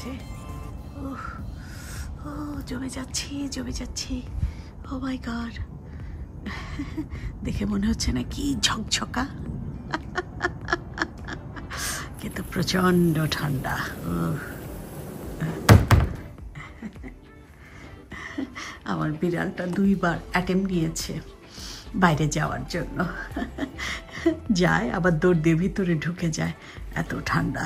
গেছে। ও জমে যাচ্ছি। ও মাই গড, দেখে মনে হচ্ছে না কি ঝকঝকা, কিন্তু প্রচন্ড ঠান্ডা। আমার বিড়ালটা 2 বার অ্যাটেম্প নিয়েছে বাইরে যাওয়ার জন্য, যায় আবার দৌড় দিয়ে ভিতরে ঢুকে যায়, এত ঠান্ডা।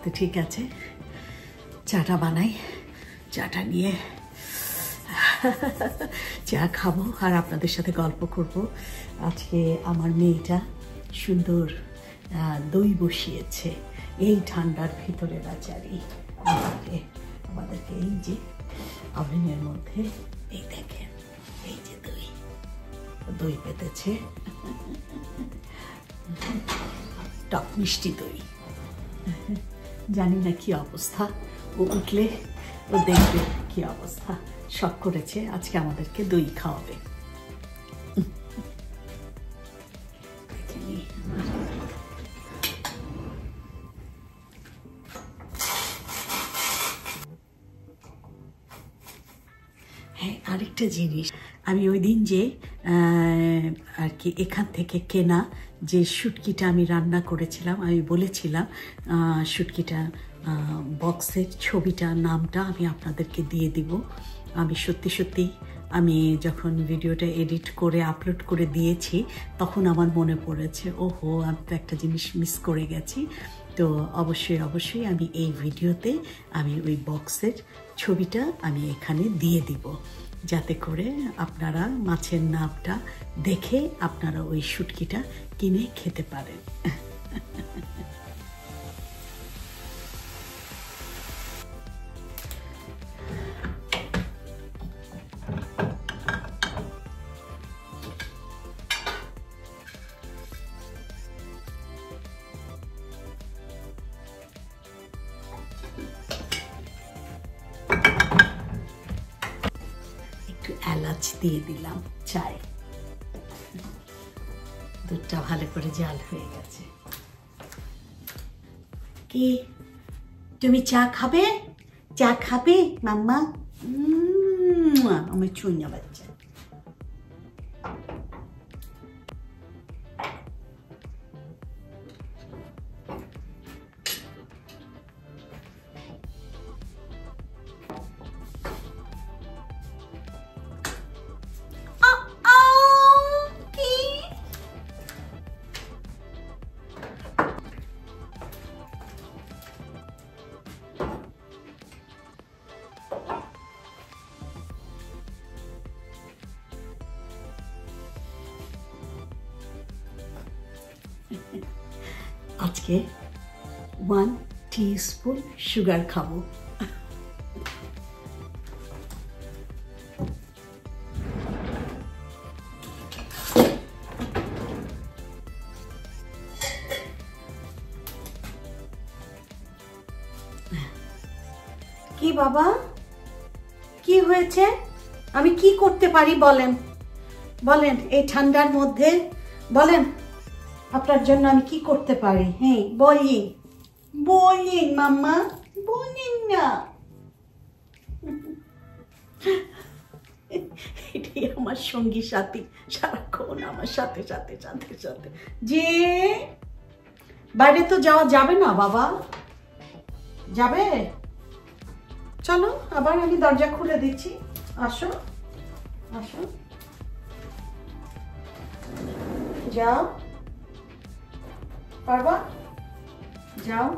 তো ঠিক আছে, চাটা বানাই, চাটা নিয়ে চা খাবো আর আপনাদের সাথে গল্প করব। আজকে আমার মেয়েটা সুন্দর দই বসিয়েছে এই ঠান্ডার ভিতরে, বেচারি আমাদেরকে এই যে ওভেনের মধ্যে, এই দেখেন, এই যে দই পেতেছে, টক মিষ্টি দই। জানি না কি অবস্থা, ও উঠলে ও দেখবে কি অবস্থা। শখ করেছে আজকে আমাদেরকে দই খাওয়াবে। হ্যাঁ, আরেকটা জিনিস, আমি ওই দিন যে আর কি এখান থেকে কেনা যে শুটকিটা আমি রান্না করেছিলাম, আমি বলেছিলাম শুটকিটা বক্সের ছবিটা, নামটা আমি আপনাদেরকে দিয়ে দিব। আমি সত্যি আমি যখন ভিডিওটা এডিট করে আপলোড করে দিয়েছি তখন আমার মনে পড়েছে, ওহো আমি তো একটা জিনিস মিস করে গেছি। তো অবশ্যই আমি এই ভিডিওতে আমি ওই বক্সের ছবিটা আমি এখানে দিয়ে দিব, যাতে করে আপনারা মাছের নামটা দেখে আপনারা ওই শুটকিটা কিনে খেতে পারেন। এলাচ দিয়ে দিলাম চায়, দুধটা ভালো করে জাল হয়ে গেছে। কি তুমি চা খাবে? চা খাবে মাম্মা? আমার চুইয়া বাচ্চা। আজকে 1 টিস্পুন সুগার খাবো। কি বাবা, কি হয়েছে? আমি কি করতে পারি বলেন, এই ঠান্ডার মধ্যে বলেন, আপনার জন্য আমি কি করতে পারি? হ্যাঁ বলিন মাম্মা, বলিন না। এটাই আমার সঙ্গী সাথী, সারাক্ষণ আমার সাথে যে বাইরে তো যাওয়া যাবে না বাবা, যাবে? চলো, আবার আমি দরজা খুলে দিচ্ছি, আসো যাও, পারবা? যাও।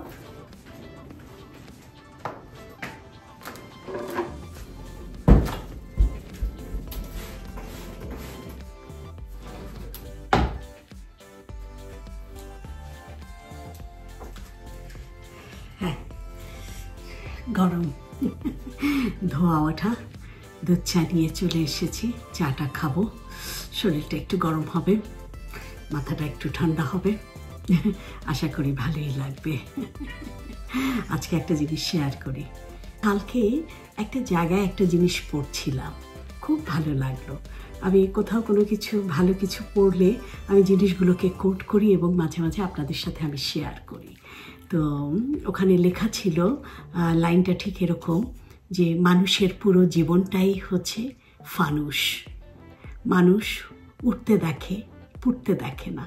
হ্যাঁ, গরম ধোয়া ওঠা দুধ চা নিয়ে চলে এসেছি। চাটা খাবো, শরীরটা একটু গরম হবে, মাথাটা একটু ঠান্ডা হবে, আশা করি ভালোই লাগবে। আজকে একটা জিনিস শেয়ার করি। কালকে একটা জায়গায় একটা জিনিস পড়ছিলাম, খুব ভালো লাগলো। আমি কোথাও কোনো কিছু ভালো কিছু পড়লে আমি জিনিসগুলোকে কোট করি এবং মাঝে মাঝে আপনাদের সাথে আমি শেয়ার করি। তো ওখানে লেখা ছিল লাইনটা ঠিক এরকম যে মানুষের পুরো জীবনটাই হচ্ছে ফানুস, মানুষ উঠতে দেখে পুড়তে দেখে না।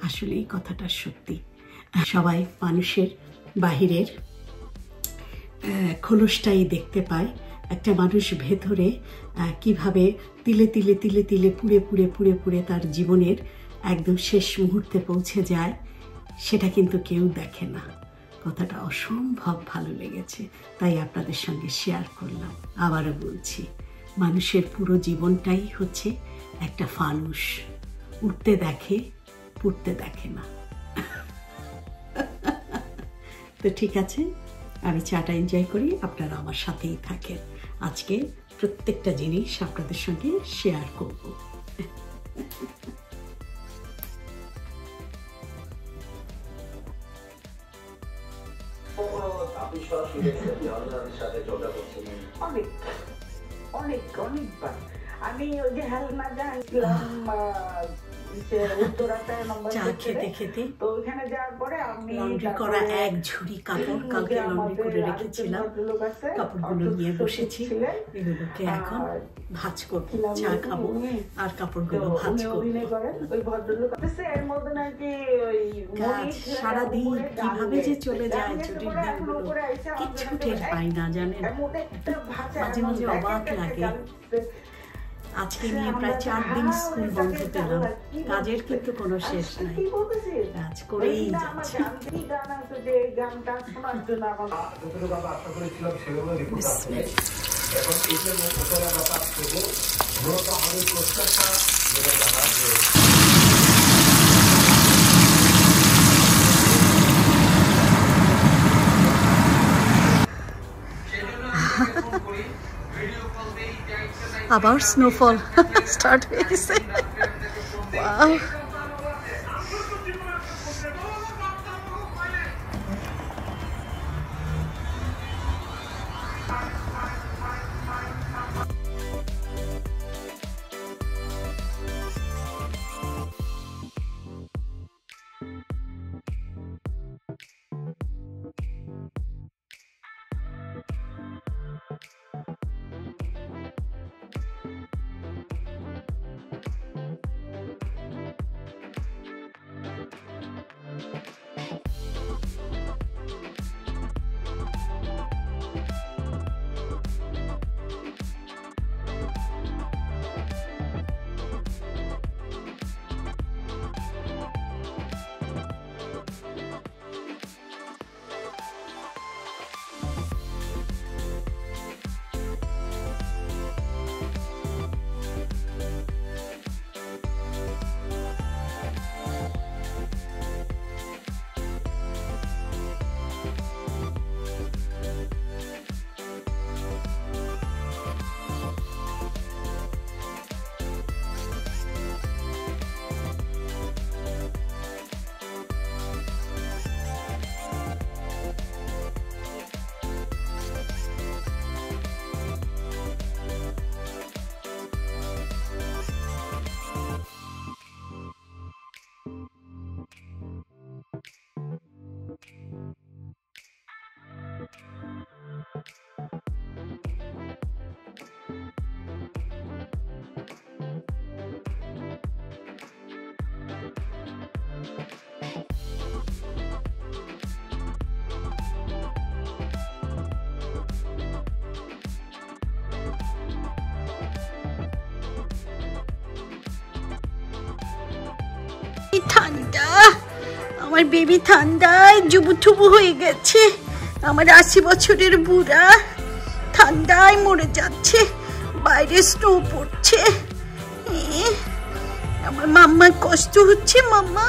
আসলে এই কথাটা সত্যি। সবাই মানুষের বাহিরের খোলসটাই দেখতে পায়, একটা মানুষ ভেতরে কিভাবে তিলে তিলে তিলে তিলে পুড়ে পুড়ে পুড়ে পুড়ে তার জীবনের একদম শেষ মুহূর্তে পৌঁছে যায়, সেটা কিন্তু কেউ দেখে না। কথাটা অসম্ভব ভালো লেগেছে, তাই আপনাদের সঙ্গে শেয়ার করলাম। আবারও বলছি, মানুষের পুরো জীবনটাই হচ্ছে একটা ফানুস, উঠতে দেখে পুড়তে দেখে না। তো ঠিক আছে, আমি চাটা এনজয় করি, আপনারা আমার সাথেই থাকেন। আজকে প্রত্যেকটা জিনিস আপনাদের সঙ্গে শেয়ার করব। অনেকবার আমি ওই যে হেলনা যাচ্ছিলাম চা খেতে খেতে লন্ড্রি করা এক ঝুড়ি কাপড় কালকে লন্ড্রি করে রেখেছিলাম, কাপড়গুলো নিয়ে বসেছি। এগুলোকে এখন ভাঁজ করব, চা খাবো আর কাপড়গুলো ভাঁজ করবো। সারাদিন কিভাবে যে চলে যায় ছুটির দিনগুলো, কিচ্ছু টের পাই না জানেন। মাঝে মাঝে অবাক লাগে। আজকে নিয়ে প্রায় 4 দিন স্কুল বন্ধ পেলাম, কাজের কিন্তু কোনো শেষ নাই, কাজ করেই যাচ্ছে। আবার স্নোফল স্টার্ট হয়ে গেছে। ওয়াও, ঠান্ডা, আমার বেবি ঠান্ডায় জুবুথুবু হয়ে গেছে। আমার 80 বছরের বুড়া ঠান্ডায় মরে যাচ্ছে, বাইরে স্নো পড়ছে। আমার মাম্মার কষ্ট হচ্ছে। মাম্মা,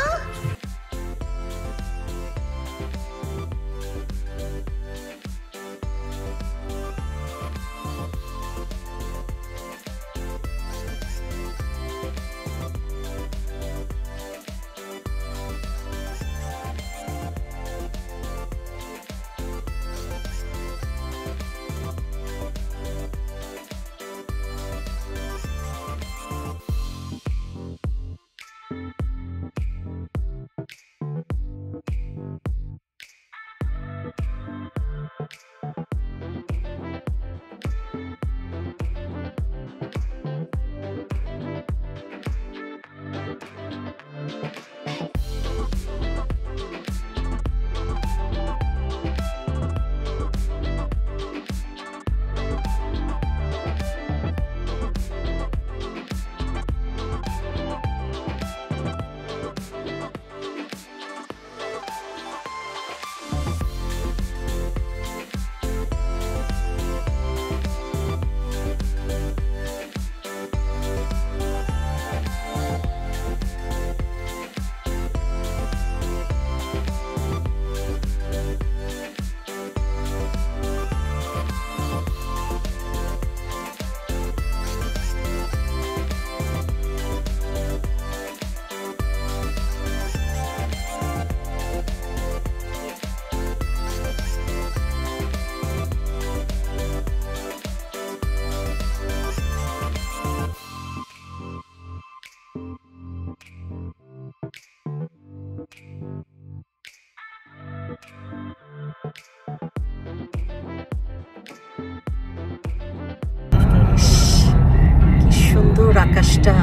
কি সুন্দর আকাশটা,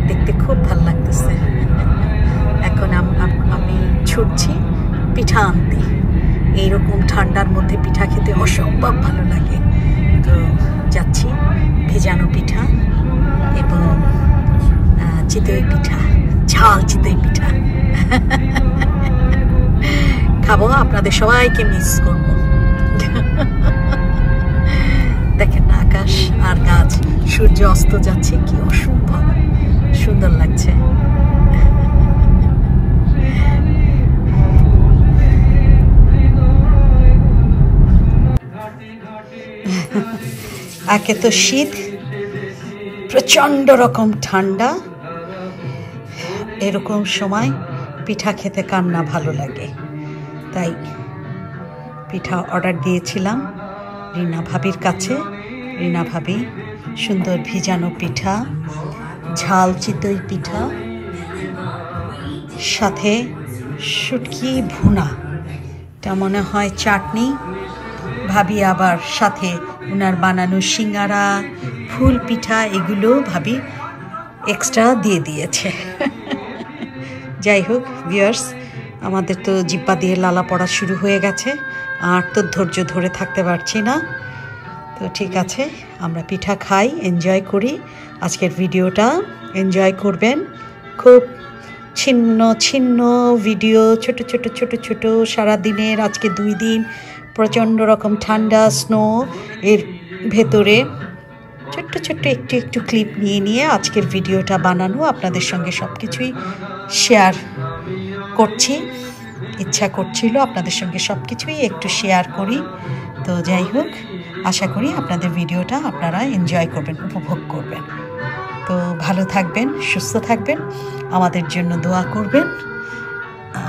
দেখতে খুব ভালো লাগতেছে। এখন আমি ছুটছি পিঠা আনতে। এইরকম ঠান্ডার মধ্যে পিঠা খেতে অসম্ভব ভালো লাগে। তো যাচ্ছি ভেজানো পিঠা এবং চিতই পিঠা, ঝাল চিতই পিঠা খাবো। আপনাদের সবাইকে মিস করবো। দেখেন না আকাশ আর গাছ, সূর্য অস্ত যাচ্ছে, কি অসম্ভব সুন্দর লাগছে। একে তো শীত, প্রচন্ড রকম ঠান্ডা, এরকম সময় পিঠা খেতে কার না ভালো লাগে। তাই পিঠা অর্ডার দিয়েছিলাম রিনা ভাবির কাছে। রিনা ভাবি সুন্দর ভিজানো পিঠা, ঝাল চিতই পিঠা, সাথে শুটকি ভুনা, এটা মনে হয় চাটনি। ভাবি আবার সাথে ওনার বানানো সিঙ্গারা, ফুল পিঠা, এগুলো ভাবি এক্সট্রা দিয়ে দিয়েছে। যাই হোক ভিউয়ার্স, আমাদের তো জিব্বা দিয়ে লালা পড়া শুরু হয়ে গেছে, আর তো ধৈর্য ধরে থাকতে পারছি না। তো ঠিক আছে, আমরা পিঠা খাই, এনজয় করি। আজকের ভিডিওটা এনজয় করবেন। খুব ছিন্ন ছিন্ন ভিডিও, ছোট ছোট ছোট ছোট সারাদিনের, আজকে 2 দিন প্রচণ্ড রকম ঠান্ডা, স্নো, এর ভেতরে ছোট্ট ছোট্ট একটু একটু ক্লিপ নিয়ে নিয়ে আজকের ভিডিওটা বানানো, আপনাদের সঙ্গে সব কিছুই শেয়ার করছি। ইচ্ছা করছিল আপনাদের সঙ্গে সব কিছুই একটু শেয়ার করি। তো যাই হোক, আশা করি আপনাদের ভিডিওটা আপনারা এনজয় করবেন, উপভোগ করবেন। তো ভালো থাকবেন, সুস্থ থাকবেন, আমাদের জন্য দোয়া করবেন,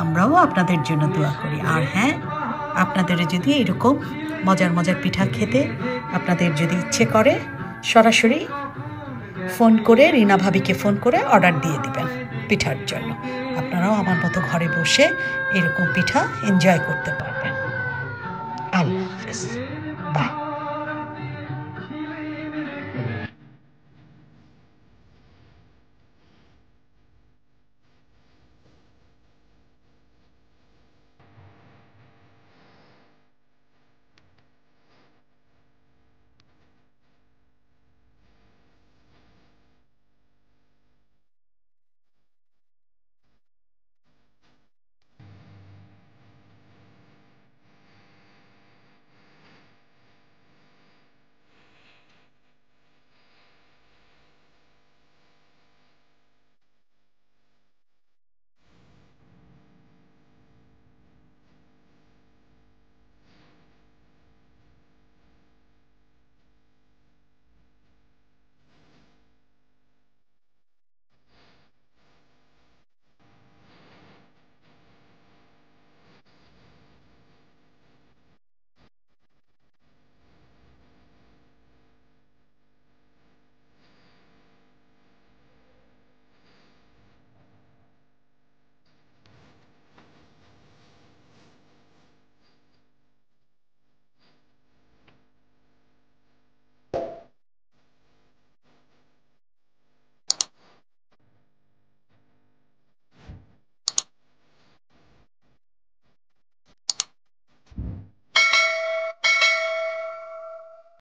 আমরাও আপনাদের জন্য দোয়া করি। আর হ্যাঁ, আপনাদের যদি এরকম মজার মজার পিঠা খেতে আপনাদের যদি ইচ্ছে করে, সরাসরি ফোন করে, রিনা ভাবিকে ফোন করে অর্ডার দিয়ে দিবেন পিঠার জন্য। আপনারাও আমার মতো ঘরে বসে এরকম পিঠা এনজয় করতে পারবেন। আল্লাহ হাফেজ, বাই।